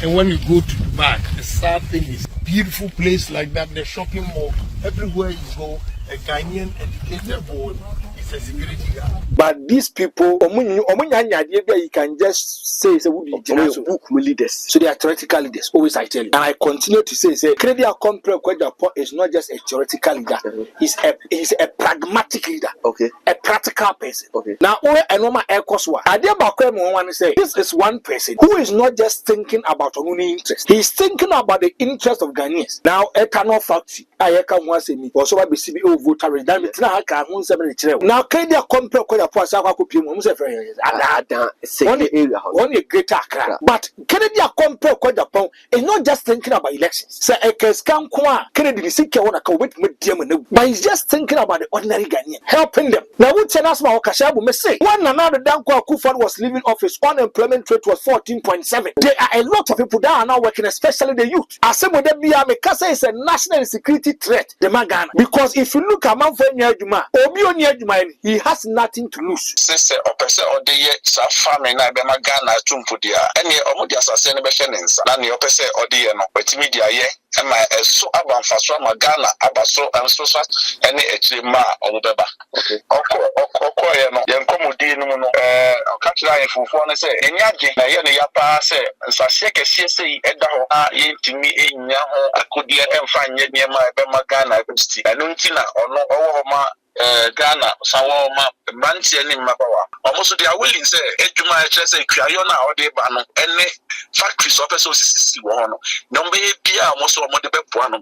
And when you go to Dubai, the sad thing is, beautiful place like that, the shopping mall, everywhere you go, a Ghanaian educated boy is a security guard. But these people, you can just say, book leaders. So they are theoretical leaders. Always I tell you. And I continue to say, Credible Compre Agyapong is not just a theoretical leader. He's a pragmatic leader. Okay. A practical person. Okay. Now, this is one person who is not just thinking about own interest. He's thinking about the interest of Ghanaians. Now, a cannot factory. I can once me. Also, I be CBO voter. Now, Credible Compre Agyapong only a greater Accra. But Credible Compre Agyapong is not just thinking about elections. Say a case can kwa Kennedy Sika wanna come with me, but he's just thinking about the ordinary Ghanaian, helping them. Now, what Chanasma Kashabu may say one another Danko Akufo was leaving office, unemployment rate was 14.7. There are a lot of people that are now working, especially the youth. As some of them be Kasa is a national security threat, the Magana. Because if you look at Manfred Juma, he has nothing to lose. Sister or person or the year family na be Magana Tumpudia. Any omodia sase ne be hwenensa. Na ne opese odi ye no. Wetimi dia ye e ma eso abanfaso Magana abaso enso so ene echire ma omubeba. Okay. Okọ ye no. Ye nkomodi no no oka kira ye fufu no se enyage na ye ne yapa se nsase kese se eda ho a ye ntimi enya ho akodie emfa nye ne ma be Magana ebsti. Eno nti na ono owo ma Ghana, Sawama, Manti, and Mabawa. Almost they are willing, say, Eduma, say, Kriona, or de Bano, any factories of SOCC, one. No, maybe almost all the Bepuano,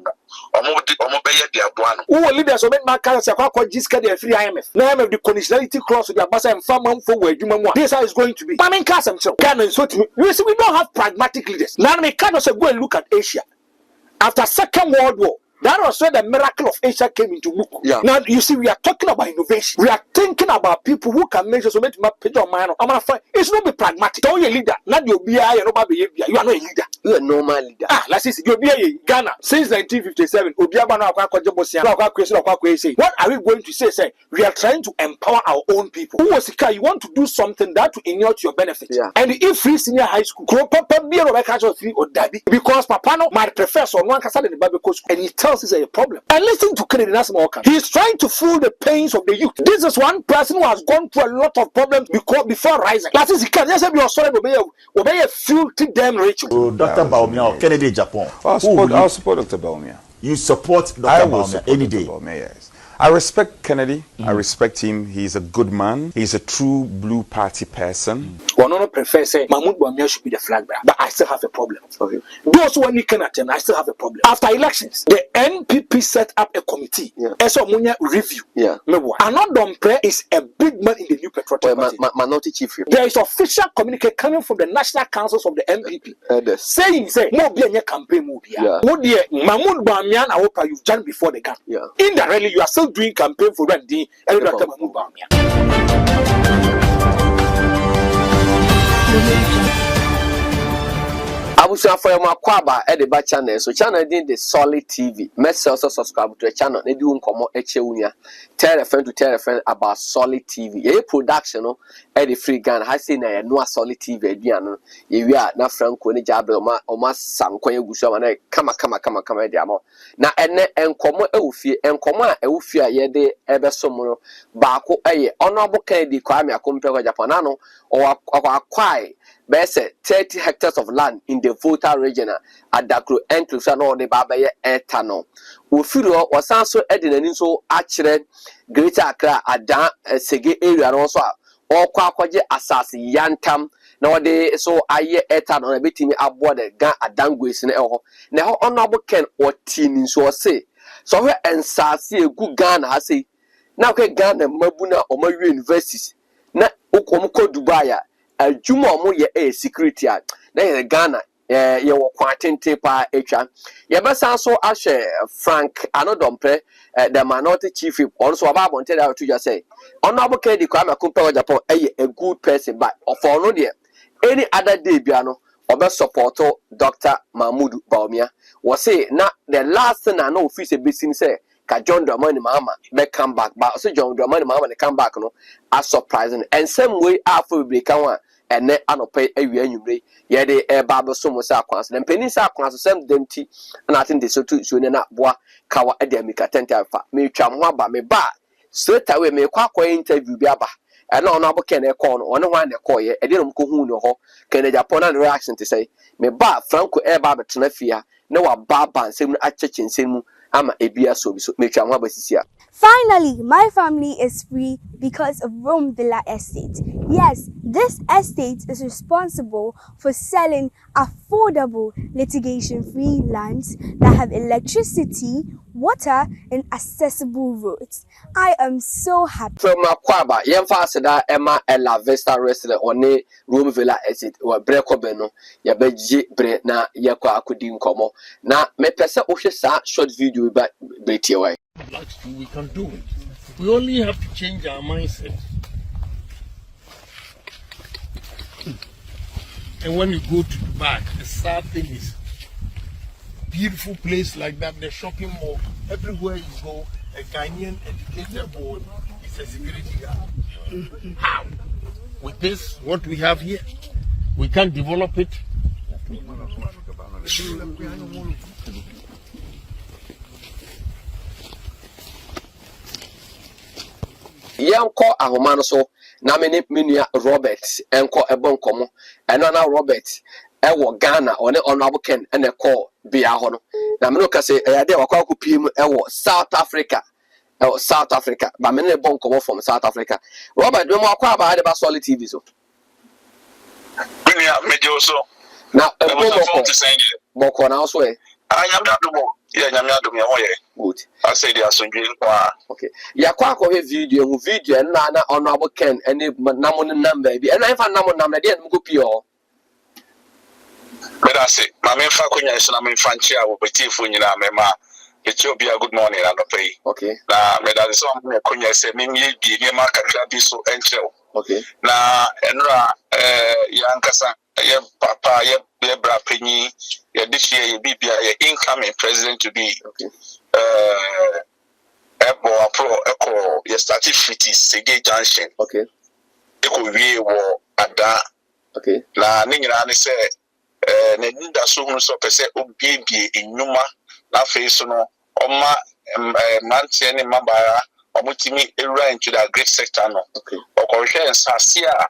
or Mobile, the Abuano. Who leaders of Macas, Jiska, the free IMF. Name of the conditionality clause with the Bassa and Farm for where Juma. This is going to be. Pamin Kassam, so Ghana is what you see, we don't have pragmatic leaders. Now, we cannot go and look at Asia. After Second World War, that was where the miracle of Asia came into book. Yeah. Now you see, we are talking about innovation. We are thinking about people who can make sure so make my page on mine. I'm gonna find it's not be pragmatic. Don't you a leader? Not your BI, you know, you are not a leader. You are a normal leader. Let's see. You'll be a Ghana since 1957. What are we going to say? Say we are trying to empower our own people. Who was the you want to do something that will inure to your benefit. Yeah. And if free senior high school, because Papa no might prefer someone can in the Bible school, and he tells us a problem. And listen to Kennedy Nasmoka. He is trying to fool the pains of the youth. This is one person who has gone through a lot of problems before rising. That is, he can just be sorry, obey a filthy damn rich. Dr. Baumia, Kennedy Agyapong. I'll support Dr. Baumia. You support Dr. Baumia any day? Yes. I respect Kennedy. I respect him. He's a good man. He's a true blue party person. One of prefer say Mahmoud Baumia should be the flag bearer, but I still have a problem. Okay. Those who only can attend, I still have a problem. After elections, the NPP set up a committee. As a review. Yeah. Another is a big man in the new patriotic party. Minority chief. There is official communique coming from the national councils of the NPP saying, say, more be a campaign move here. Mahmoud Baumia, I hope you've done before the gun. Yeah. Indirectly, you are still doing campaign for Randy and Dr. Mahmoud Baumia. Abusia for your makwaba at the channel. So channel did the Solid TV. Mess also subscribe to the channel. They do come unia. Tell a friend to tell a friend about Solid TV. Ye production at the free gun. I say na no Solid TV. Diano. Ye are na Franco ni jabe oma sanko ye gusha wana kama diamo. Na ene enkomo ewufie enkomo ewufie ye de ebe somo baako eye honorable Kennedy Kwame Agyapong no or acquire 30 hectares of land in the Volta region at Dakro enclave no de babaye etano. Ufiro was also edin so actually Greater Accra Adan Sege area also or kwaje asasi yantam na de so aye etano na betimi aboard the Gan Adangwes ne ho. Na ho honorable Ken otini so say so we ensase egu Ghana ha say na ko Ghana mabuna o ma universities na ukomko Dubai Juma mo ye security na ye Ghana ye wo kwatente pa etwa ye besa so ahwe Frank Anodompe the minority chief also about wanted to just say honorable Kennedy Kwame Agyapong a good person but for no there any other day biano obe support Dr. Mahmoud Baumia was say na the last thing I know office be say John Dramani Mama may come back but so John Dramani Mama come back no as surprising and same way after we become one ene anope awia nwumre ye de eba beso mo sa akwanso na mpani sa akwanso sem demti na atin de so tu so ne na boa kawa e de amika tente afa me twa mo aba me ba straight away me kwa interview bi aba ena ono aboke na e call no ono hwan na e call ye e de no ko hu no ho kene Japan na reaction to say me ba Franco eba betena fia na wa ba nsem a cheche nsem ama ebia so bi so me twa mo aba sisia. Finally, my family is free because of Rome Villa Estate. Yes, this estate is responsible for selling affordable litigation-free lands that have electricity, water, and accessible roads. I am so happy. From Akwaba, Yemfa Seda Emma Ella Vesta Wrestler one Rome Villa Estate or Breco Beno, Yabeji Bre na Yakwa Kudim Komo. Na me pesa sa short video about BTY. We can do it. We only have to change our mindset. And when you go to Dubai, the sad thing is, beautiful place like that, the shopping mall, everywhere you go, a Ghanaian educated board is a security guard. How? With this, what we have here, we can develop it. Yanko ahomano so na me nua Robert enko ebon komo eno na Robert ewo Ghana one honorable Ken ene call bia ho no na me no ka se eyade wakwa kopiem ewo South Africa ba me ne bon komo from South Africa. Robert me akwa ba de ba Solid TV so Dunia mejo so na boko na so e anya do yeah, nyame me hoye. Good. I say they are so good. Okay. Yakwa ko video na honorable Ken any namo number bi and I find namo number dey go pio. But I say my men fa kunya so na men fa nchi a wo betifo nyina me ma Ethiopia good morning and pay. Okay. Na me da so me kunya se me mi bi ni ma kakra bi so enchel. Okay. Na enra yankasa ye papa ye bra penyi ye this year ye bibia ye incoming president to be echo ye started fiti Sege Junction. Okay. Eko wie wo ada. Okay. Na ni nyina ne se na nda so hu so pese obiebie enwuma na face no oma mantie ne mabara omutimi ewura into the great sector no. Okay. Okohwe nsase a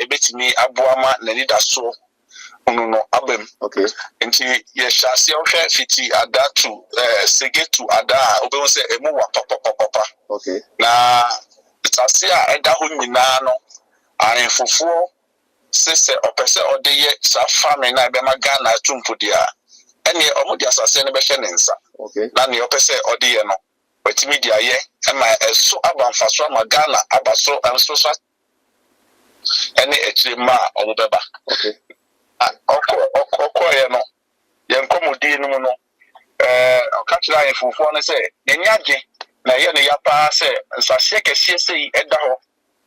ebetimi aboama na nda so no abem. Okay. Nti ye shase ohwe fiti ada to Sege to ada obe won se emu wa papa. Okay. Na nsase a eda ho nyina no ayenfofo sese opese odeye sa family na be magana tumpo dia ene omudi asase ne be hye ne nsa. Okay. Na ne opese odeye no wetimi dia ye ema eso abanfaso magana abaso enso so ene echirema obeba. Okay. Okoye no yenkomodi no no okatira ayenfofo no se nyage na ye ne yapa se nsase kese sei eda ho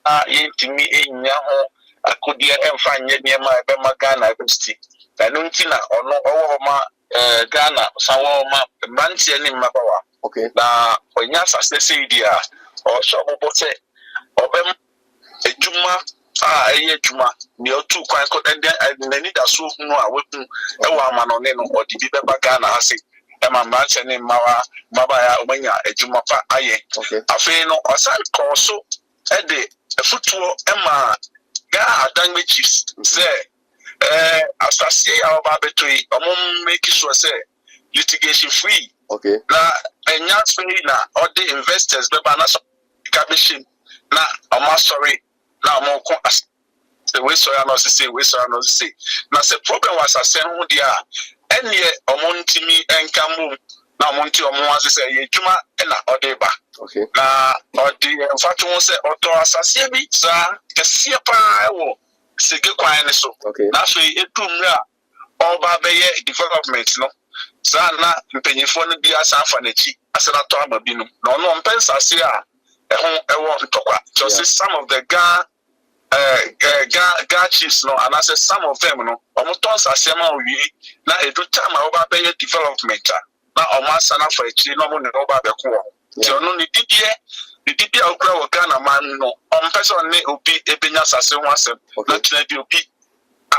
a yentimi enya ho akudie emfa nye niema ebe magana ebsti na no ntina ono owo ma Ghana sawo ma bantie ni mabawa. Okay. Na onya sase dia o so bobo se obem ejuma eye ejuma ni otu kwan ko nani da so no a weku ewa amanone no odi bi beba Ghana ase e ma bantie ni mawa baba ya omanya ejuma pa aye. Okay. Afi no osan ko so e de futuo ema ga adan chiefs say asase ya oba betui omum make sure say litigation free. Okay. Na enya free na all the investors beba na commission na oma sorry na omo as the way so ya no say na say problem was asase hu dia enye omo ntimi enkamu na omo nti omo ase say ye dwuma na odeba. Okay. Na odi mfatu won say oto asase bi sa kese pa ewo Sege kwan ne so. Okay. Na so etumra oba beye development no. Sa na mpenyifo no bi asanfa na chi asana to amabi no. Na ono mpensase a ewo ntokwa. Just some of the Ga chiefs no and I say some of them no. Omo ton sase ma owie na edu time oba beye development na omo asana fa chi no mo ne oba be ko. So no ni didie the people who are Ghana man no person obi ebenya sase ho asem na tena bi obi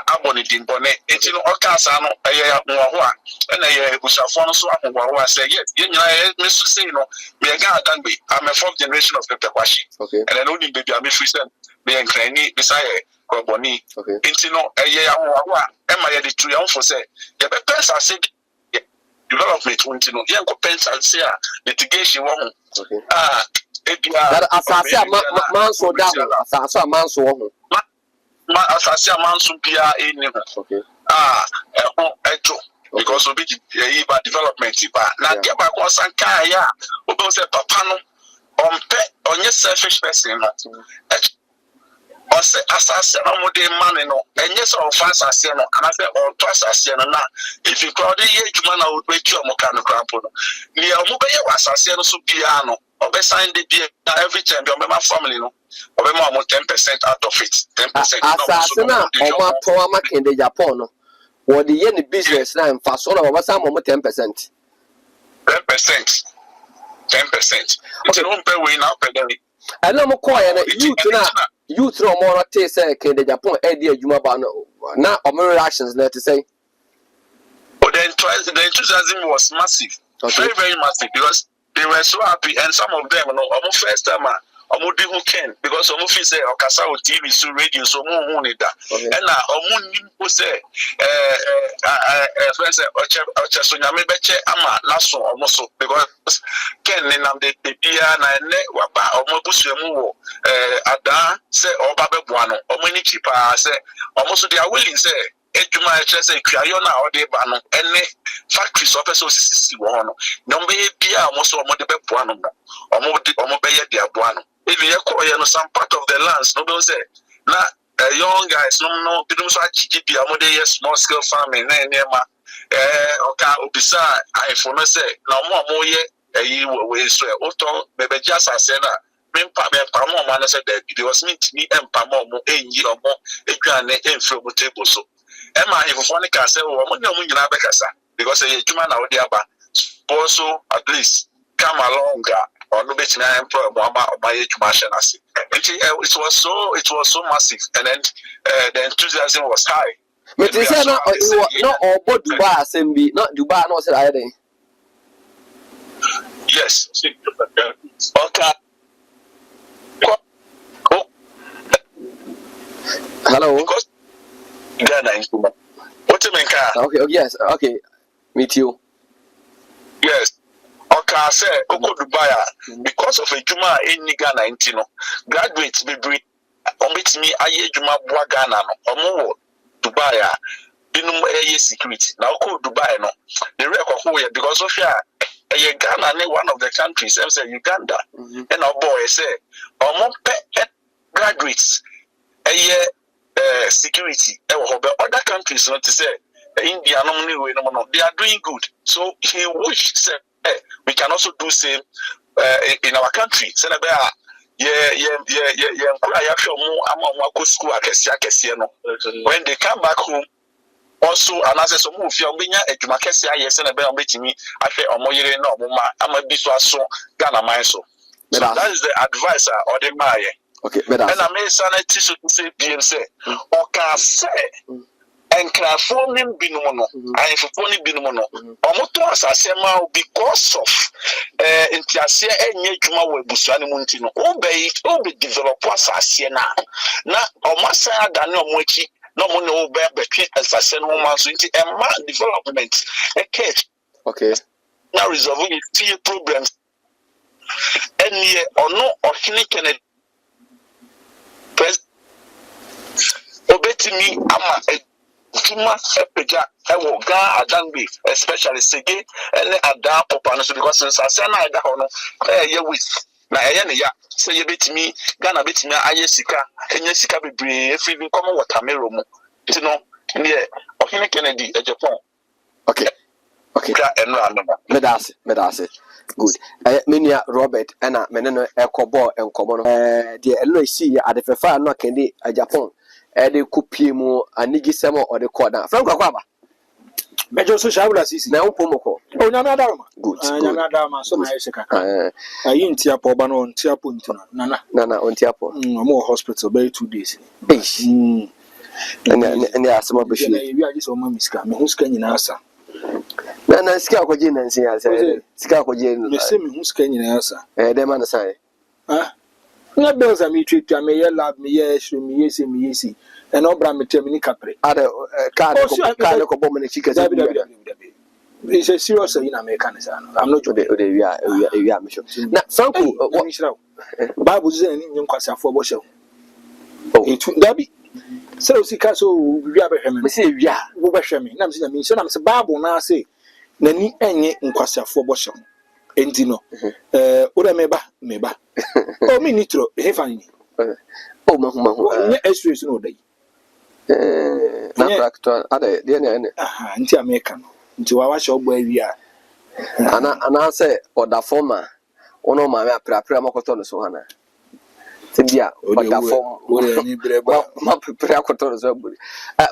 abone din bone enti no okasa no eye ho a na ye busafo no so ahwo ho say ye nyina me so say no me ga adangbe I'm a fourth generation of Pepe Kwashi and then only baby am free sen me enkrani bisaye ko boni enti no eye ahwo a e ma ye de tu ya for say ye be pensa say development enti no ye ko pensa say litigation wo that asase a manso da ho asase a manso ho asase a manso bia eni ho eto because obi ba development ba na get back on sanka ya obi say papa no ompe onye selfish person no o say asase no mo de man no enye so of asase no ana say o to asase no na if you crowd ye adwuma na o betu o mo ka no krampo no ni o mo be ye asase no so bia no sign the deal every time your member family no or more 10% out of it 10% asasena oma to amake de Japan no what the yen business na mfa so na baba sam mo 10% 10% it's no pay we now pay them and no mo call na youth no more te say ke de Japan e de adwuma ba no na o reactions na to say but then the enthusiasm was massive very very massive because they were so happy, and some of them, almost first time, almost who can because almost say Okasa or TV, so radio, so more need that. And now, almost say, friends, Ochasunyame Beche, Ama, Lasso, almost because Ken and the Piana and Waba, almost Yamu, Ada, say, or Babe Buano, or many cheaper, say, almost they are willing, say. Ejuma say Kriayona or de bano any factories of SOCC one. No be bia almost or de buano or mobile de abuano. If you acquire some part of the lands, no say na young guys no bidum so chichi amode small scale farming na nema oka obisa I for no say na mo ye we so oto bebeja asase na mempa mo man say that because me empa mo enyi omo edwane emfro mo table so Emma if one can say oh mo nyina bekasa because e juma na odi aba also at least come along or no betina employ mo aba obaye juma shanase it was so massive and then the enthusiasm was high me say no obo Dubai assembly not Dubai no say I yes okay hello because Ghana in Cuba. What you mean, okay, yes, okay. Meet you. Yes. Okay, I say, Oko Dubai, because of a Juma in Ghana in Tino, graduates be bring, omit me, Aye Juma Bua Ghana, or more Dubai, Binum Aye security. Now, Oko Dubai, no, the record because of ya, Ghana, one of the countries, I'm saying Uganda, and our boy say, or more graduates, Aye. Security other countries not to say India no they are doing good so he wish say we can also do same in our country say when they come back home also another some of you benya adwuma kese aye say na be obetimi afi omoyire na omoma amabi so Ghana man so that is the advice or the maye. Okay, better. And I may say say BMC or can say and crafting binomono. I for phony binomono. Omoto asasema because of intiasia enye juma we busani muntino. Obe develop asase na omasa adane omochi no mo no be between asase no man so nti emma development catch. Okay. Now resolving few problems. And ye or no or Kennedy obetimi ama juma epeja ewo ga adangbe especially sege ene ada popa no so because since asana ida ho no ye with na ne ya say ye betimi Ghana betimi aye sika enye sika bebre efi come watermelon mu ti no ne ohene Kennedy Agyapong okay medase good menia Robert ena meneno ekobo enkomo no de elo isi adefefa no Kennedy Agyapong de kopie mu anigisemo o de koda frank kwaba mejo so shabula sisi na upomoko Oh, Namadama. Good. Namadama, so I say, I ain't Tiapo, Bano, Tiapo, Nana, on Tiapo. More hospital, by 2 days. And there are some of the we are just on Mammy Scam, who's can you answer? Nana Scalcogin and see, I said, Scalcogin, the same who's can you answer? Them on the side. Ah, not those I meet you, I may love me, yes, me, yes, and Obra me termini capre. Other card of woman chickens. It's a serious in American. I'm not sure we are. Now, Franco, what is now? Bible is in Indian Casa for Bosho. Oh, it would be so. See, Castle, we have a him. say, yeah, Wobashami. Nam saying, me, so I'm a Bible now say, Nani, any in Casa for Bosho. Entino, Ura meba. Oh, me nitro, Hefani. oh, Mahuma, Extras no day. Other, Anti American. Into our show where we are. And I say, or the former, one of my Pramocoton, so Hannah. Tibia, or the form,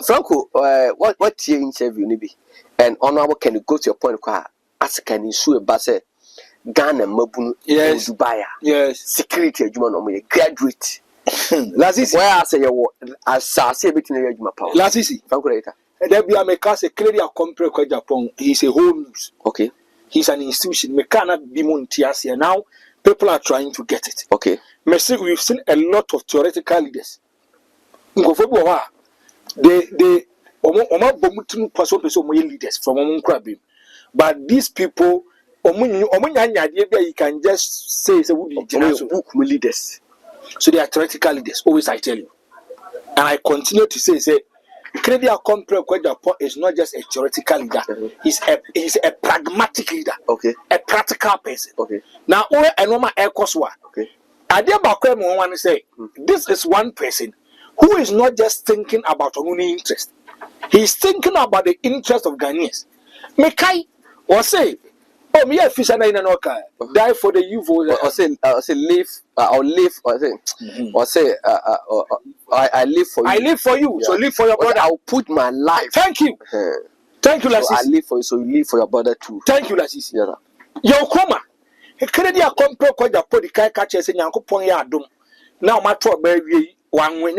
Franco, what change have you need? And honorable can you go to your point? As can you sue a basse, Ghana, Mabun, yes, Dubai, yes, security, you graduate. Last is where I say, as I say, between your power. Last is Franco. There be a mekase clearly a compare Agyapong. He's a whole news. Okay. He's an institution. Me cannot be Montiasia now. People are trying to get it. Okay. We've seen a lot of theoretical leaders. They leaders from Omun. But these people, you can just say it's a book leaders. So they are theoretical leaders. Always I tell you, and I continue to say. Credible compare Agyapong is not just a theoretical leader. He's a pragmatic leader. Okay. A practical person. Okay. Now, a normal air course. Okay. I dare want to say this is one person who is not just thinking about her own interest. He's thinking about the interest of Ghanaians. Mekai or say, oh, me a fish and I die for the youth. Or say live. I'll live. Or say I live for you. I live for you. Yeah. So live for your brother. I'll put my life. Thank you. Thank you, Lassis. So I live for you. So you live for your brother too. Thank you, Lassis. Yeah. Your coma. A credible compare Agyapong the kai catches in Yanko Ponya Dum. Now my talk baby one when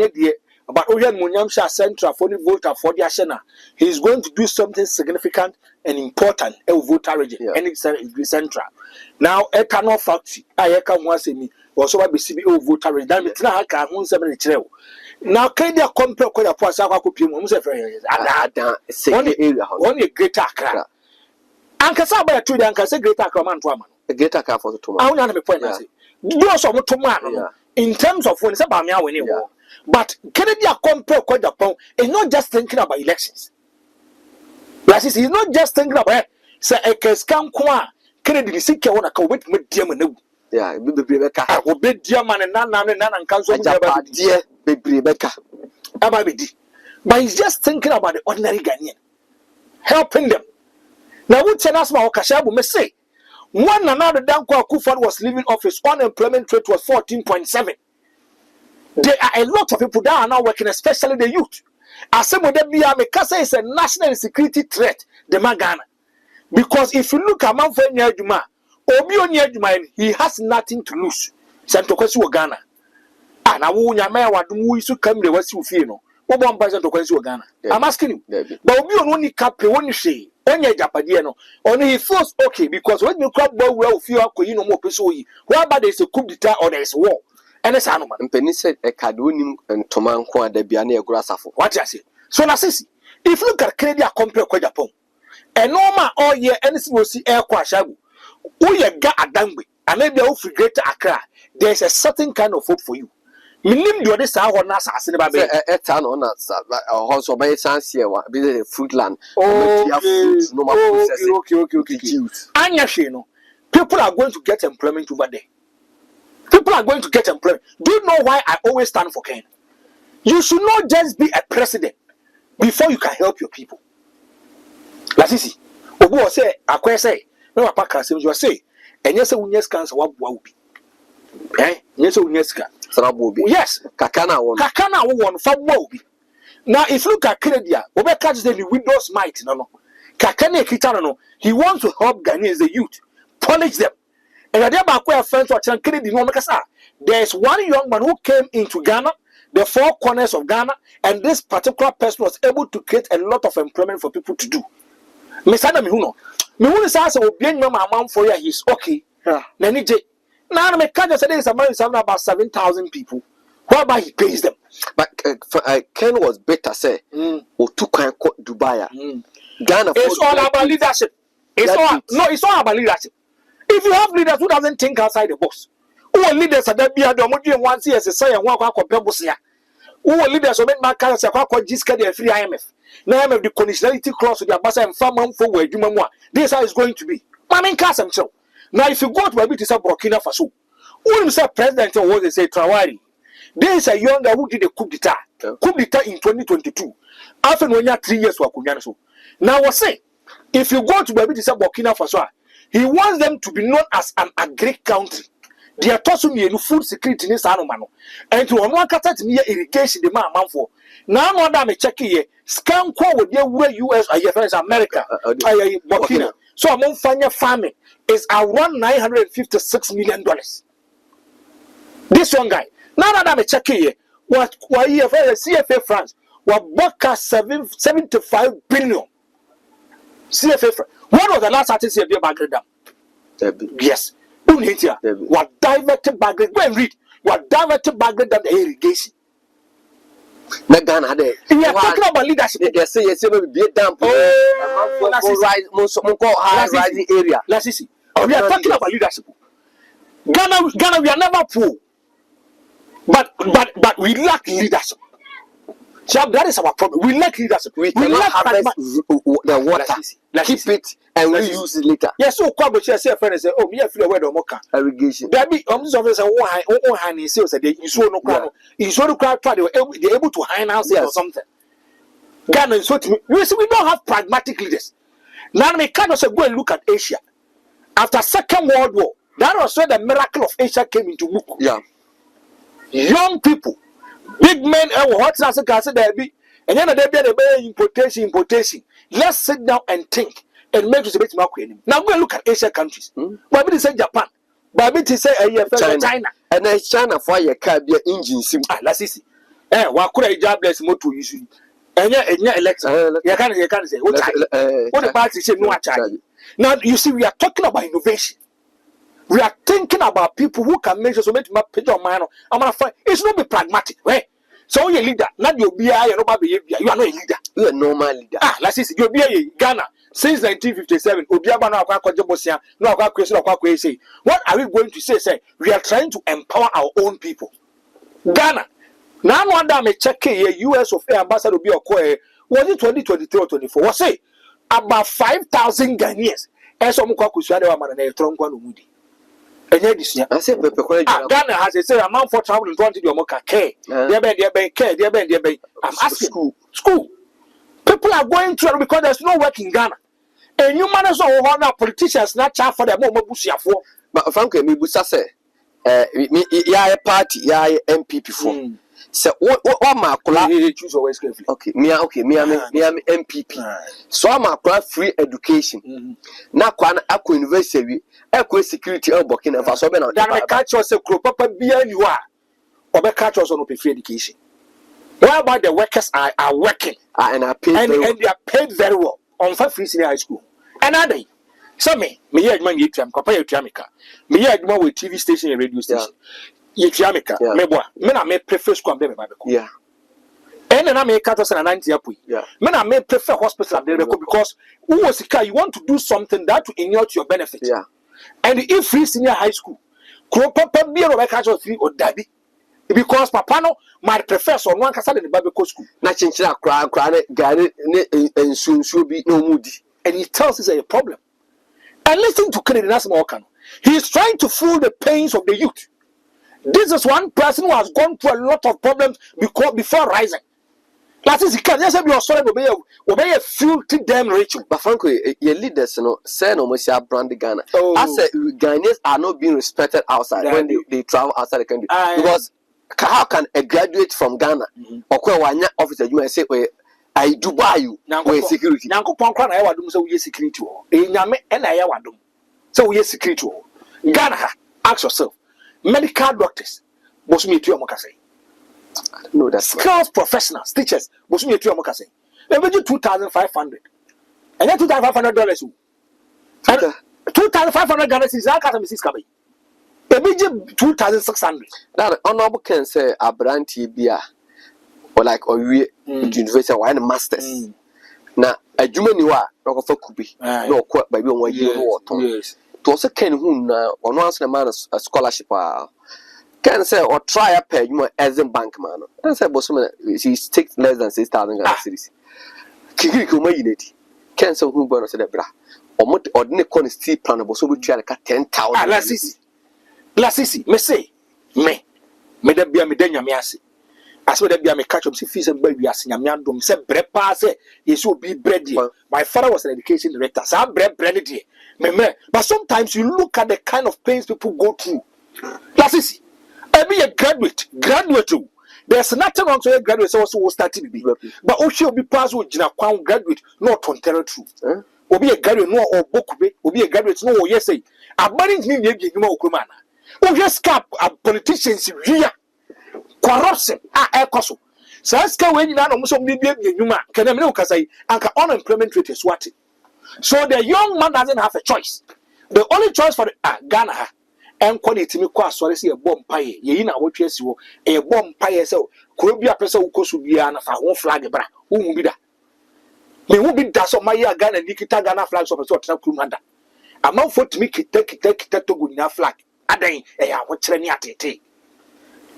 about Oyan Munyamsha Central for the voter for the Ashena. He's going to do something significant and important a voter region and it's central. Now a cannot factory I can once me or so I be CBO voter region. That means I can't own 70 trail. Now can they compare Agyapong only greater Accra. Anka Saba to the Anka say greater Accra man to a man. A greater Accra for the two. I want to point out. Do also to man in terms of when it's about me when you but Kennedy compare Agyapong is not just thinking about elections. He's not just thinking about say a case can come Kennedy is sick one account with Diamond. Yeah, Rebecca. I will be Diamond and Nan and Council dear baby Rebecca. But he's just thinking about the ordinary Ghanaian, helping them. Now, what Chanasma or Kashabu may say, one another Danko Akufo was leaving office, unemployment rate was 14.7. There are a lot of people that are now working, especially the youth. As some of them, Mikasa is a national security threat, the Magana. Because if you look at Manfred Nyajuma, Obio Nyajuma, he has nothing to lose. Santokosi Ghana. And I won't Yamaya, who is to come the West Ufino. What one person to Kosi Ghana? I'm asking you. But Obio only cap one say, only Japadiano. Only he feels okay because when you crab boy well, feel you know more pesoi. Whereby there's a coup d'etat or there's war. And it's animal. And Penny said a cadunim and Tomanqua de Biane Grassafo. What I say? So, Nassisi, if you look at Canada compare Agyapong, and normal all year, anything will see air quashabu. We got a dangby, and maybe I'll forget Accra. There's a certain kind of hope for you. Minim do this hour, Nasa, a town on us, also by Sans here, be a fruit land. Okay. Anya Shino, people are going to get employment over there. People are going to get employment. Do you know why I always stand for Ken? You should not just be a president before you can help your people. Lasisi, Obu say, Akwe say, no apaka say, you say, and yes, unyes cancer what will be. Yes, unyeska. Yes, Kakana won for Wobi. Now, if you look at Canada, Obe catch the windows might no. Kakane Kitano, he wants to help Ghanaians, the youth, polish them. And I about quite friends or Kennedy Nomacasa. There's one young man who came into Ghana, the four corners of Ghana, and this particular person was able to create a lot of employment for people to do. Mr. Mihuno, Mihuno says, "Oh, being your mom for you, he's okay." Nani J. Now, I can't just say there's about 7,000 people, whereby he pays them. But Ken was better, say, or two can quote Dubai. Ghana, it's all about leadership. It's all about leadership. If you have leaders who doesn't think outside the box, who are leaders that be a domoji and one CS say and one compare Bosia, who are leaders who make my cars a quack Giska the free IMF. Now I have the conditionality clause with your boss and farm forward. This is how it's going to be. Mamin class himself. Now, if you go to a bit, Burkina Faso, who is president or what they say, Traoré, there is a young guy who did a coup d'etat in 2022. After when you are 3 years, now I say, if you go to a bit, Burkina Faso, he wants them to be known as an agri country. They are tossing me food security in this animal. And to one cut me irrigation the man for. Now, I'm check here. Scan call with the US, America, Burkina. So among farming is around $956 million. This young guy. Now that I'm checking here, what CFA France, what Boca 75 billion. CFA France. What was the last artist here? Yes. What diverted Baghdad? Go and read. What diverted Baghdad than the irrigation. We are talking about leadership. They say be damp. Rising area. Let's see. We are talking about leadership. Ghana, we are never poor, but we lack leadership. So that is our problem. We lack leadership. We lack harvest the water. Keep it and we use it later. Yes, so Kwabo say a friend say, "Oh, me I feel aware of moka irrigation." There be some of us say, "Oh, honey, say they you so no crowd. You so no crowd try they able to finance it or something." Ghana is so we don't have pragmatic leaders. Now me can't just go and look at Asia. After Second World War, that was where the miracle of Asia came into book. Yeah. Young people, big men, and what I said there be, and then there be the importation. Let's sit down and think and make this a bit more clear. Now go and look at Asian countries. But we say Japan, but we say China, and then China for your car be engine sim. Let's see. What could I jobless motor issue? And yeah, election. You can't say what the party say no charge. Now you see, we are talking about innovation. We are thinking about people who can make sure so make my picture of mine. I'm gonna find it's not be pragmatic, right? So you're a leader, not your BI, you're not behavior. You are not a leader. You are a normal leader. Let's see, you'll be a Ghana since 1957. What are we going to say? Say we are trying to empower our own people. Ghana. Now one day I check here, US of A ambassador be a was it 2023 or 24? What say? About 5,000 Ghanaians. And some Kwakushada man and Tronquan Moody. And yet this year, I said, Ghana has a certain amount for travel in 20 your mocha care. I'm asking school. People are going through because there's no work in Ghana. And you manage to honor politicians not charge for the moment. But frankly, me busa say, yeah, party, yeah, MPP for. So what my choose always carefully. Okay, me MPP. So I'm a free education. Now, Aqua University, Aqua Security or Burkina Faso. Then I catch us a group up behind you are, or catch us on free education. What about the workers are working and are paid and they are paid very well on free senior high school? Another day, some me hear man you tram, Papa Yamika, me hear with TV station and radio station. Yamika, men I may prefer school and yeah. And then I may cut us and 90 up. Yeah. Men I may prefer hospital because who was you want to do something that to inure to your benefit. Yeah. And if free senior high school, Papa be or catch or 3 or daddy. Because Papa no my professor one can in the Bible school. Na chinchila cry gari and soon be no moody. And he tells us a problem. And listen to Kennedy Nasmokan. He is trying to fool the pains of the youth. This is one person who has gone through a lot of problems before rising. That is, he can't just be sorry obey a filthy damn Rachel. But frankly, your leaders, say no more brand Ghana. I said Ghanaians are not being respected outside when they travel outside the country. Because how can a graduate from Ghana or one officer you may say I Dubai you with security. Nanko Ponkran, I wadum so we security. Yame and I wadum. So we security. Ghana, ask yourself, medical doctors, Bosumi to Mokase. No, that's Skills professionals, teachers, Bosumi to Mokase. They will do 2,500. And then $2,500. $2,500 Ghana is our Academy Kabi. They will do 2,600. Now, honorable can say a brand TBA or like or we university or masters. Now, a Germany wa no for kubi no quite by 1 year or 2 years. To also can who or once a man a scholarship can say or try a pay you as a bank man. And say Bosman he takes less than 6,000 Ghana cedis. Kiki may unity. Can so who born the bra or what ordinary corner steel plan so we try like 10,000. Lasisi, me say, me that be a medenya measi. As well that be a me catch up si fees and baby as Yamiandum said bread pass, you should be bread. My father was an education director, so I'm bread. But sometimes you look at the kind of pains people go through. Lasisi, I be a graduate too. There's nothing wrong to a graduate also starting to be. But also be pass with Jina Kwan graduate, not on truth. Will be a graduate no or book will be a graduate no yes say. I'm managing you more Kumana. Oh, just cap politicians here. Corruption, ekoso. So as can when you know almost only be Yuma, can I know say and unemployment rate is what? So the young man doesn't have a choice. The only choice for the Ghana and quality me kwa so say a bomb pie. Ye na what yes you a bomb pie so Kurubia person who kosu bia na fa one flag bra. Who be that? Me who be that so my Ghana Nikita Ghana flag so person tena kumanda. Amount for to me kita to go na flag.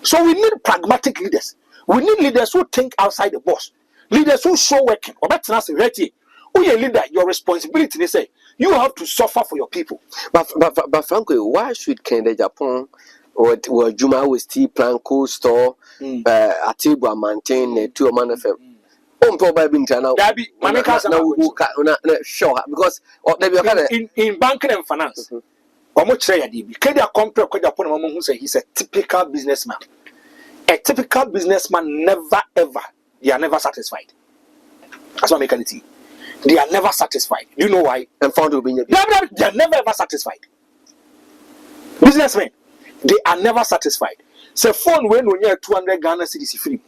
So we need pragmatic leaders. We need leaders who think outside the box. Leaders who show working. Or better say, ready. Who your leader? Your responsibility. They say you have to suffer for your people. But frankly, why should Agyapong or Juma with T Plan Co store Atibu maintain a 2 man FM? Probably internal. Sure, because in banking and finance. Kedia compare Agyapong who say he's a typical businessman. A typical businessman never ever, they are never satisfied. That's what make it. They are never satisfied. Do you know why? And found to be they are never ever satisfied. Businessmen, they are never satisfied. Say phone when you have 200 Ghana cedis free.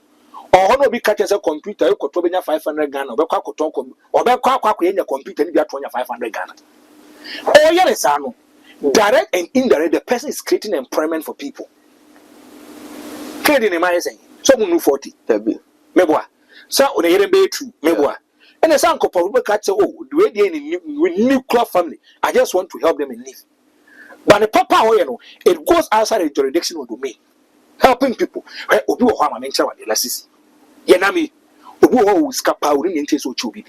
Or no be catch as a computer, you could 500 Ghana, or be computer and be at 500 Ghana. Oh yes, I know. Direct and indirect, the person is creating employment for people. Trading in my saying, so we 40. Meboa. So on a be true, Meboa. And the son couple will catch oh, do we nuclear family. I just want to help them in live. But the papa, you know, it goes outside the jurisdiction of me. Helping people. Obu o hama mencha wa de lasisi. Yenami, Obu o skapa uri nte so chubi.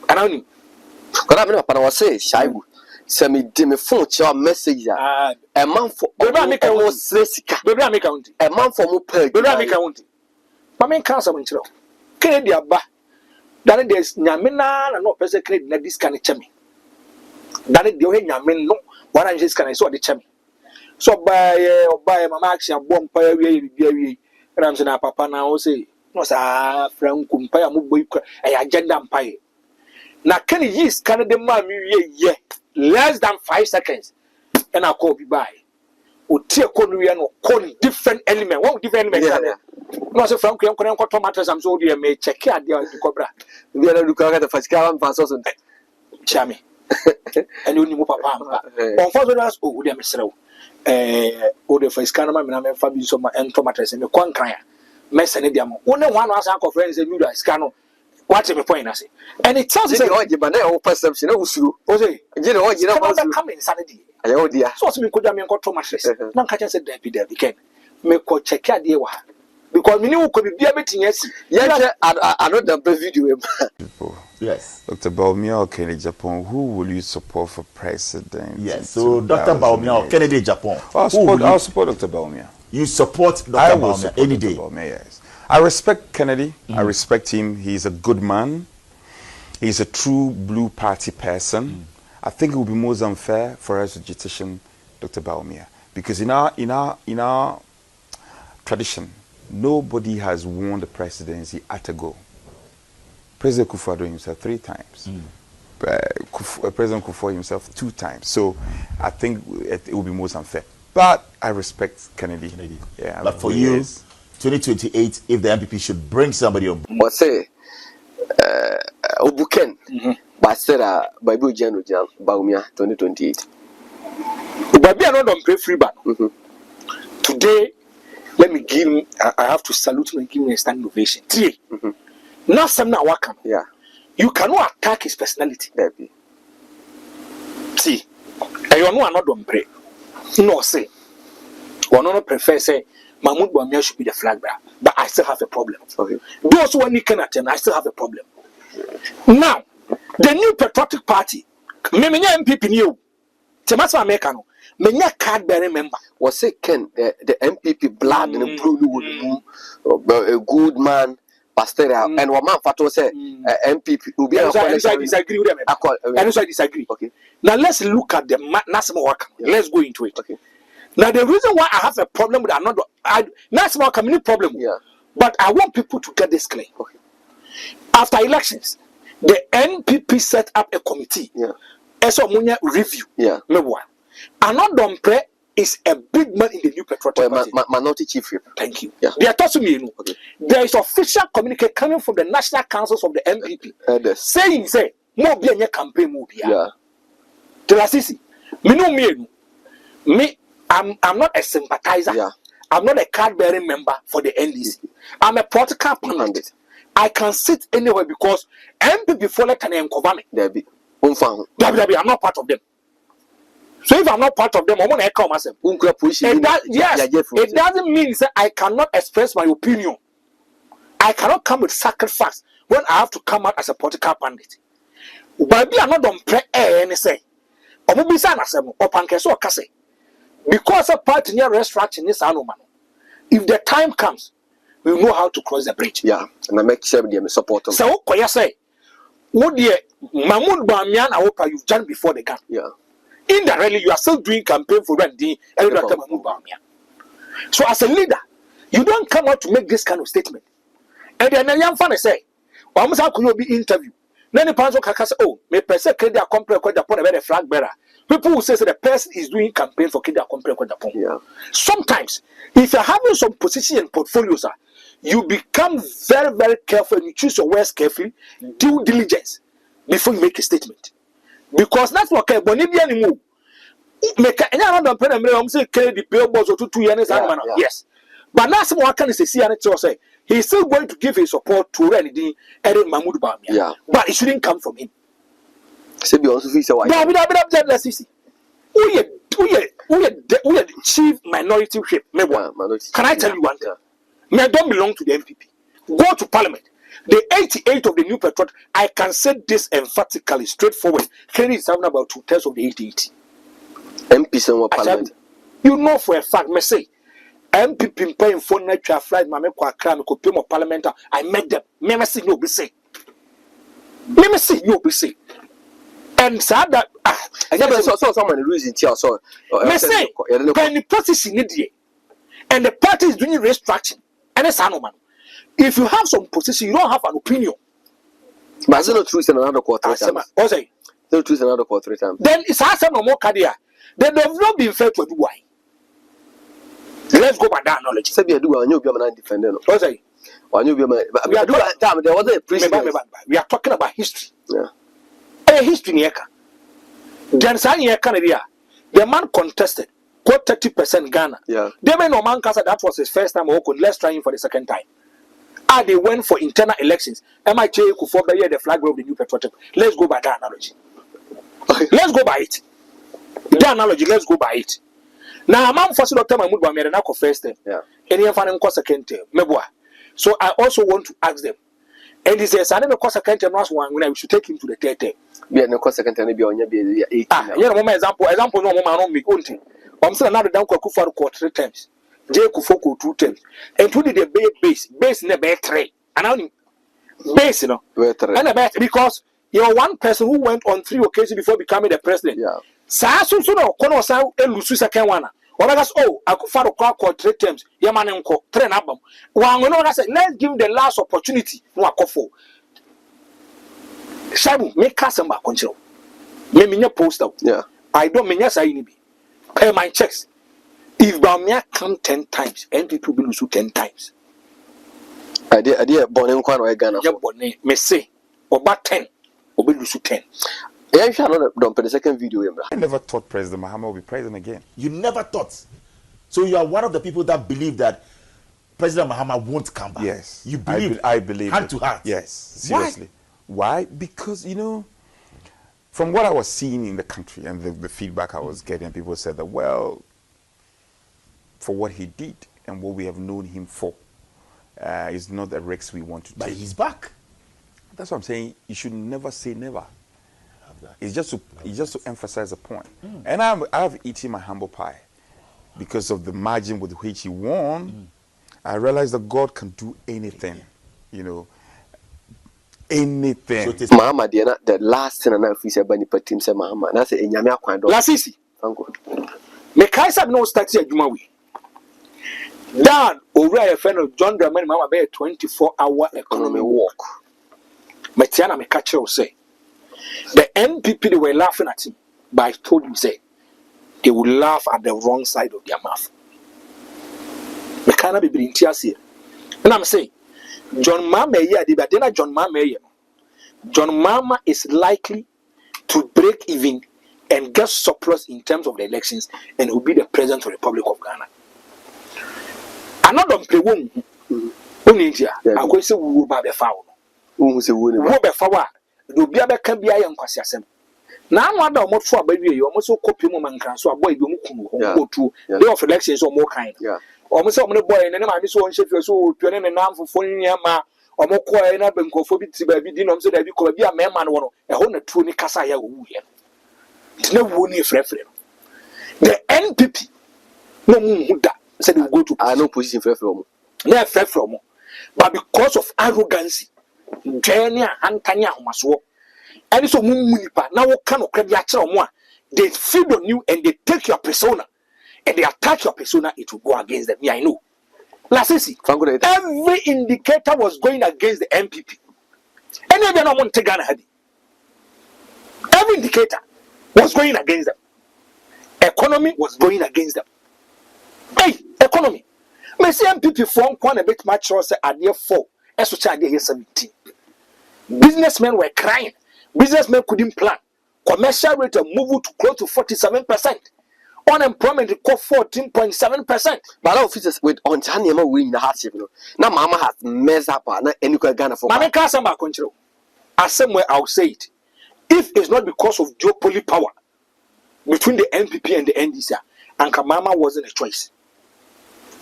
Anani. Kora me na say shaibu. Send me phone your message a man for make a sika baby make count a man for mo pay baby make count mama kan some nchiro credit aba dan there's nyame na no person credit na this can chemi dan de o nyame no 100 can so de chemi so buy mama action bomb pa wie bibia and am say na papa na o say no sa franku mpa ya mo boy e agenda mpa e na can years can the man wie less than 5 seconds and I call you by. O tie konuya no call different element. What different element? No say from kwen kwen tomatoes am so dey me check here dey the cobra. We are look at the first car pass us. Chami. And you ni papa am. On for us o dey me srew. O dey first car na me na me fa bi so ma tomatoes me kwan kan ya. Me sene dey am. Wo ne one asa ko friends say you guys can watch me point na say. And it tells you say oh but na perception na usuru. O say you know what you know come insanity. Ayo dia. So me ko jam enko tomatoes. Na ka say dey be ken. Me ko check ade wa. Because me ni ko bibia betin asi. Yeah, I know the video. Yes. Dr. Bawumia Kennedy Agyapong, who will you support for president? Yes. So Dr. Bawumia Kennedy Agyapong. I'll support Dr. Bawumia. You support Dr. Bawumia any day. Yes. I respect Kennedy. I respect him. He's a good man. He's a true blue party person. I think it would be most unfair for us to petition Dr. Bawumia, because in our tradition, nobody has won the presidency at a go. President Kufuor himself 3 times. President Kufuor himself 2 times. So I think it will be most unfair. But I respect Kennedy. Yeah, but for you, 2028, if the MPP should bring somebody on, What's say? Obuken. Basera Bible General Baumia 2028. Baby, I don't pay free back. Today, let me give. I have to salute him and give me a standing ovation. 3. Now, some now welcome. Yeah. You cannot attack his personality. Baby. See, I don't know another pray. No say. One not prefer say Mahmoud Bawumia should be the flag bearer, but I still have a problem. Okay. Those who are can attend, I still have a problem. Now, the new patriotic party, me MPP new. Temasa Americano, many card bearing member. Was say Ken the MPP blood and a good man. Pastor and one man Fato say MPP will be. I disagree with them. I disagree. Okay. Now let's look at the national work. Let's go into it. Okay. Now the reason why I have a problem with another, national community problem. Yeah. But I want people to get this clear. Okay. After elections, the NPP set up a committee. Yeah. Eso munya review. Yeah. Another prayer is a big man in the new patriotic party. Minority chief whip. Thank you. Yeah. They are talking to me. Okay. There is official communique coming from the national councils of the NPP saying, say, more be a campaign more. Yeah. Telasisi, me, I'm not a sympathizer. Yeah. I'm not a card-bearing member for the NDC. I'm a political pundit. I can sit anywhere because MPP follow can cover me. There be. I'm not part of them. So if I'm not part of them, I'm gonna come myself. It doesn't mean that I cannot express my opinion. I cannot come with sacrifice when I have to come out as a political pundit. But I'm not on pray and say, because a party near restructuring is anomaly. If the time comes, we know how to cross the bridge. Yeah, and I make sure they support them. So, what you say? Would you, Mahmoud Bawumia, I hope you've done before the gun. Yeah. Indirectly, you are still doing campaign for Randy and Mahmoud Bawumia. So, as a leader, you don't come out to make this kind of statement. And then a young fan say, almost how could you be interviewed? Then the person can say, oh, may person credit a compare quite upon a very flag bearer. People who say that the person is doing campaign for Kenya compare quite upon. Yeah. Sometimes, if you're having some position and portfolios, you become very, very careful and you choose your words carefully, due diligence before you make a statement. Because that's what can be anymore. Make another pen and say, carry the billboards or 2 years. Yes. But now someone can say, he's still going to give his support to anything Erin Mahmoud Bawumia. Yeah. But it shouldn't come from him. Say be also feel why. Let's see. We are chief minority whip. Can I tell you one thing? I don't belong to the MPP. Go to Parliament. The 88 of the new patriot, I can say this emphatically, straightforward. Kenny is having about 2/3 of the 88. MPs in Parliament. You know for a fact, me say, MPP paying for natural flight, my make crime, could pay more parliament. I met them. Me see you be say. Me see you be say. And said that I never saw someone losing tears. So, me say, when the position is there, and the party is doing restructuring, and it's man. If you have some position, you don't have an opinion. But it's not true in another quarter. What's it? No truth in another quarter time. Then it's hard no more career. Then they've not been fair to do why. Let's go by that knowledge. Say be do and you be man defender. What's it? When you be we are doing time there was a priest. We are talking about history. Yeah. A history here. Then Canada, the man contested, got 30% Ghana. Yeah. They may no man that was his first time. Let's try him for the second time. They went for internal elections. MIJ could for the flag of the new patriotic. Let's go by that analogy. Let's go by it. The analogy, let's go by it. Now, I'm forced to tell Mahmoud Bawumia na first time. Yeah. And you find him second term. So I also want to ask them. And he says, I never cause second term last one when I should take him to the third term. Be no second term be on your be 18. Example no woman on me own. I'm saying another down Kufuor court 3 times. J Kufuor 2 times. And who did the base in the base 3. And only base, you know. And a because you're one person who went on 3 occasions before becoming the president. Yeah. So no kono sa elusu second one. Onagas Kufuor court 3 times. Yamane nko 3 nabam. Wangono say let's give the last opportunity no akofo. Shabu, make customer control. Me minya poster. Yeah. I don't mean yes, I need be. Pay my checks. If Bamia come 10 times, NPP will lose 10 times. I did born quite Ghana. Me say, about 10, or will lose 10. Yeah, you shall not dump the second video. I never thought President Mahama would be president again. You never thought. So you are one of the people that believe that President Mahama won't come back. Yes. You believe. I believe. Hand to heart. Yes. Seriously. Why? Because, you know, from what I was seeing in the country and the feedback I was getting, people said that, well, for what he did and what we have known him for, is not the risks we want to take. But he's back. That's what I'm saying. You should never say never. It's just to emphasize a point. And I've eaten my humble pie because of the margin with which he won. I realized that God can do anything, you know, anything. So Mama, the last thing I said about the team said Mama. That's a Nyamia Kwando. Lasisi. Thank God. Me kaisa no start at Jumawi. Dan over a friend of John Dramani Mama be 24-hour economy walk. Metiana me catch you say. The NPP they were laughing at him, but I told him say they will laugh at the wrong side of their mouth. Me cannot be bring tears here. And I'm saying John Mama here, the badena John Mama here. John Mama is likely to break even and get surplus in terms of the elections and will be the president of the Republic of Ghana. I'm not going to play one. India, I'm going to say we will be foul. Who say we will be foul. Do be a can be a young Quasiasem. Now, I'm not for a baby, you almost copy woman can so a boy do go to the of elections or more kind. Almost so many boy and then I'm so unsure so to an arm for 4 years or more quiet and bencophobia by dinner so that you could be a man one a whole truly Casaya who here. No one is reference. The NPP no moon said we go to I no position from. No fair from. But because of arrogancy, Jania and Tanya Maswo, and so Munipa now cannot credit more. They feed on you and they take your persona and they attack your persona, it will go against them. Yeah, I know. Lasisi, every indicator was going against the MPP. Any of them want to Ghana had. Every indicator was going against them. Economy was going against them. Hey, economy. Me see MPP form one a bit much or say idea 4. Eso cha idea 17. Businessmen were crying. Businessmen couldn't plan. Commercial rate moved to close to 47%. Unemployment got 14.7%. But our officers with on Chaniama win the hardship. Now Mama has messed up and any Ghana for Mama can't say control. As somewhere I'll say it. If it's not because of duopoly power between the NPP and the NDC, and Kamama wasn't a choice.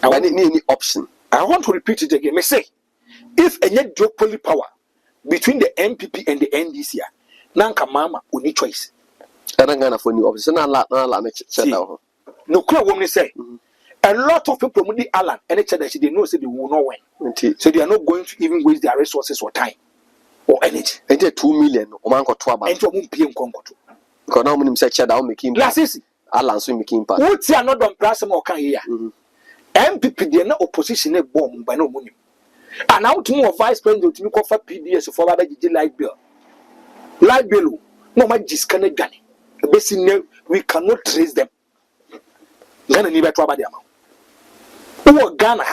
I didn't need any option. I want to repeat it again. Me say, if any duopoly power between the NPP and the NDC, now Kamama only choice. I don't Ghana for new option. No clear woman say. A lot of people with the Alan and each other, they know say they will not win. So they are not going to even waste their resources or time or energy. And 2 million or man got 12 and to PM Congo. Because now when say down making glasses, Alan so making part. What's not done plus more can here? MPP they are not opposition a bomb by no money. And now to more vice president to call for PDS for other light bill. Light bill, no much disconnect Ghana. Basically, we cannot trace them. Ghana never trouble them. Who Ghana?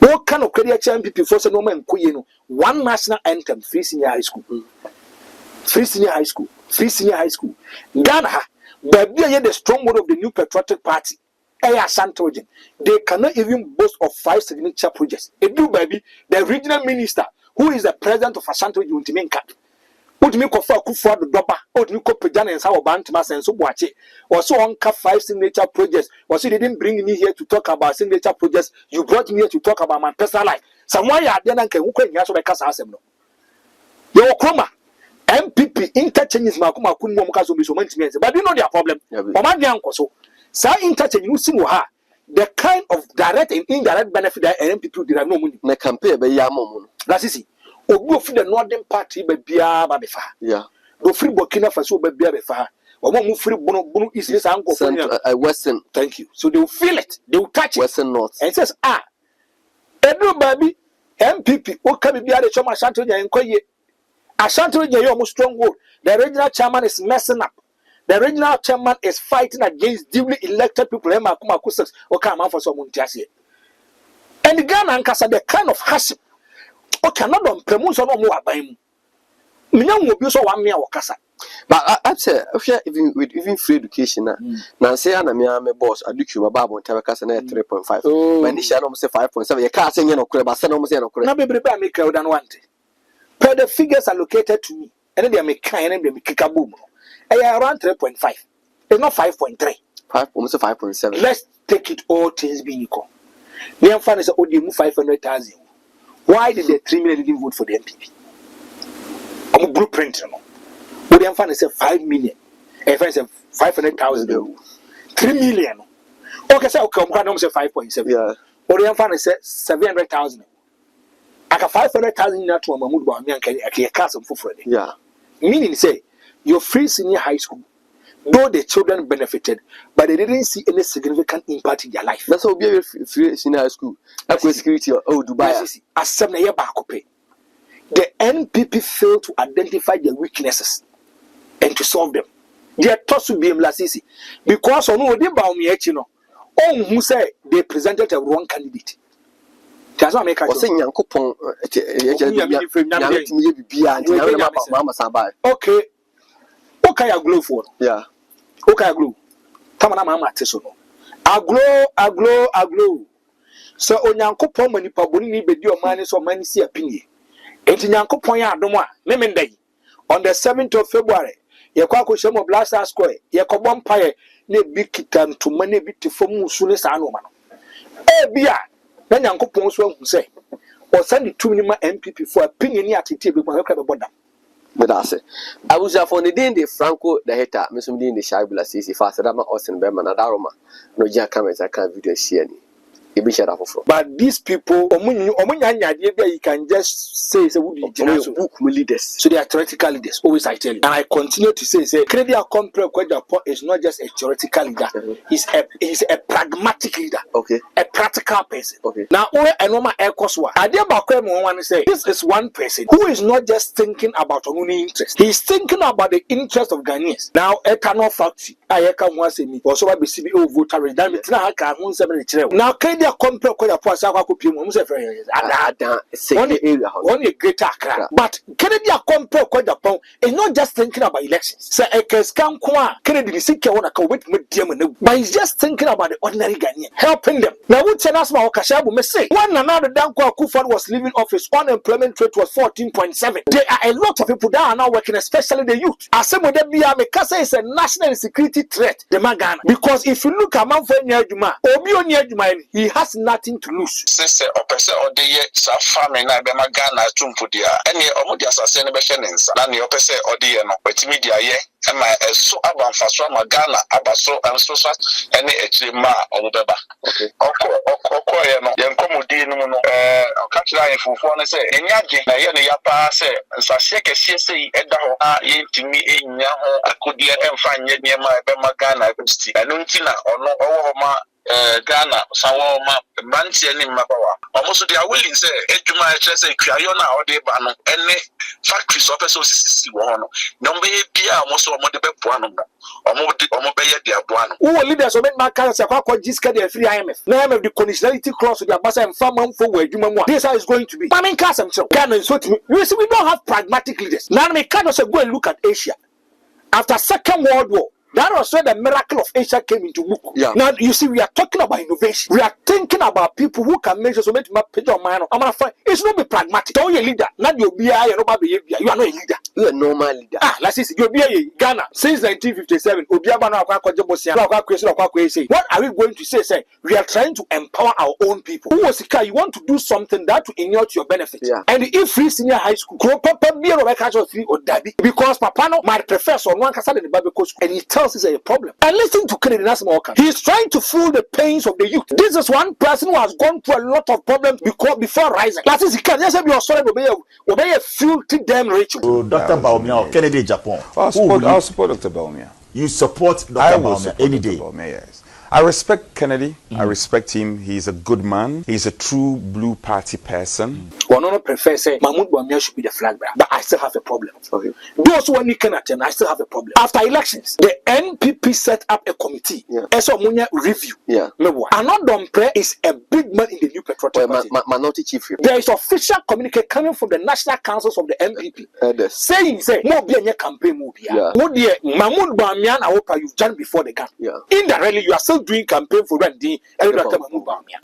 What kind of credit MPP for no man Kuyeno? One national anthem, free senior high school. Free senior high school. Free senior high school. Ghana, but they are the strong word of the new patriotic party. Santogen. They cannot even boast of 5 signature projects. It do baby, the regional minister, who is the president of Ashanti Untimenka. What me call for the Doba, what me call Pejana and Sao Bantamas and so watch it. Or so on 5 signature projects. Or so they didn't bring me here to talk about signature projects. You brought me here to talk about my personal life. Someone ya then can who can yaso because asem no. Yo Kroma MPP interchanges makuma kunmo mkaso bi so mantimi. But you know their problem. Oman dey ankoso. Sa interchange you see ha. The kind of direct and indirect benefit that MPP did no money. Na campaign be ya momo. That's it. Ogu of the northern party be bia ba befa. Yeah. Go free Burkina Faso be bia befa. Omo mu free Bono is this anko for Western. Thank you. So they will feel it. They will touch it. Western North. And it says Edo baby MPP o ka bia de choma Ashanti nya enkoye. Ashanti region, you stronghold. The regional chairman is messing up. The regional chairman is fighting against duly elected people. And the Ghana and Kasa, the kind of hardship. Okay, not on promotion or more by him. Minyam will be so 1 year or Kasa. But I say, even with even free education, now say I'm a boss, I do you about Tabacas and 3.5. When the shadow say 5.7, you can't say no crab, but some almost no crab. Not be prepared make out than 1. Per the figures allocated to me, and then they make kind and they make a boom. Around 3.5. It's not 5.3. Almost 5.7. Let's take it all things being equal. The fan is only 500,000. Why did the 3 million didn't vote for the MPP? I'm a blueprint. The fan is 5 million. A friend said 500,000. 3 million. Okay, so okay, I'm say 5.7. Yeah. Or the fan is 700,000. I got 500,000 not to a Mahmoud Bami and a castle for Friday. Yeah. Meaning, say, you're free senior high school. Though the children benefited, but they didn't see any significant impact in their life. That's how we are free senior high school. Equity security or Dubai. As 7 years back, the NPP failed to identify their weaknesses and to solve them. They are taught to be Mlasisi because on no they bound me, who say they presented a wrong candidate. That's what I make a saying Yankopon. Okay. Okay, I glow for. Yeah. Okay, I glow. Come on, Mama Tessono. I glow. So, on Yankopon, when you probably need your money, so many see a pinny. And in Yankopon, I don't want, Day. On the 7th of February, Yakako Shamo Blaster Square, Yakobon Pire, ne big kitan to money bit to form soon as I know. Eh, Bia, then Yankopon who say, or send it to Minima MPP for a pinny at the table, but I about that. But I say, I was for the day the Franco the hater, Miss Mudin the Shabla Sisi, faster than my Austin Berman and Aroma. No Jack comments, I can't video see any. But these people, you can just say, book leaders. So they are theoretical leaders, always I tell you. And I continue to say, Canadian Compre Japan is not just a theoretical leader, he's a pragmatic leader, okay, a practical person. Okay. Now, I know my air course. I want to say, this is one person who is not just thinking about own interest, he's thinking about the interest of Ghanaians. Now, I cannot fact, I can once me, also I be CBO voter, now, Canadian Compre only a greater crack. But Canadian Compre Japan is not just thinking about elections. Say a Keskan Kwa, Kennedy Sika wanna come with Medium, but he's just thinking about the ordinary Ghanaian, helping them. Now, would Senasma or Kashabu may say, one another Dankwa Kufan was leaving office, unemployment rate was 14.7. There are a lot of people that are now working, especially the youth. As some of them be a Mekasa is a national security threat, the Magana. Because if you look at Manfred Nyajuma, Obio Nyajuma, he has nothing to lose. Sister, Opesa or the year, Safami, Nabemagana, Tumpudia, any Omudia Sassanibations, Nani Opesa or the Yano, but media, ye, and my so about Faswa Magana, Abaso, and Sosa, any Echima or Beba. Okay. Okoyano, Yankomudi, Catchline for one say, and Yaki, Nayani Yapa say, Saseka CSA, Edaho, to me in Yaho, I could yet and find Yama Bemagana, and Untina or no Oma. Ghana, Sawama, Banti, and Mabawa. Almost they are willing, say, Eduma, say, Kriona, or de Bano, any factories of SOCC, one. No, maybe almost a mother one, or Mobile, dear one. Who leaders of Macas, Jiska, the free IMF. Name of the conditionality clause with your Bassa and Farm for where Juma. This is going to be. Pamin Casam, so Ghana is what you see, we don't have pragmatic leaders. Now, we cannot go and look at Asia. After Second World War, that was where the miracle of Asia came into book. Yeah. Now you see, we are talking about innovation. We are thinking about people who can make so make my page on mine. I'm gonna find it's not be pragmatic. Don't you a leader? Not your BI, you are not a leader. You are a normal leader. Let's see. You'll be a Ghana since 1957. What are we going to say? Say we are trying to empower our own people. Who was the guy? You want to do something that will inure to your benefit. Yeah. And if free senior high school, because Papa might prefer someone can in the Bible school, and he tells us a problem. And listen to Kennedy Nasmoka. He is trying to fool the pains of the youth. This is one person who has gone through a lot of problems before rising. That is, he can just be sorry, obey a filthy damn Rachel. So, Dr. Baumia, Kennedy Japan. I'll support Dr. Baumia. You support Dr. Baumia any day? Yes. I respect Kennedy. I respect him. He's a good man. He's a true blue party person. One of prefer say Mahmoud Bawumia should be the flag bearer, but I still have a problem. Okay. Those who are looking at him, I still have a problem. After elections, the NPP set up a committee. Yeah. Eso Munya review. Yeah. Another is a big man in the new patriotic party. Minority chief. There is official communique coming from the national councils of the NPP saying, say, more be a campaign move here. Yeah. Mahmoud Bawumia, I hope you've done before the gun. Yeah. Indirectly, you are still doing campaign for Randy and Mahmoud Bawumia.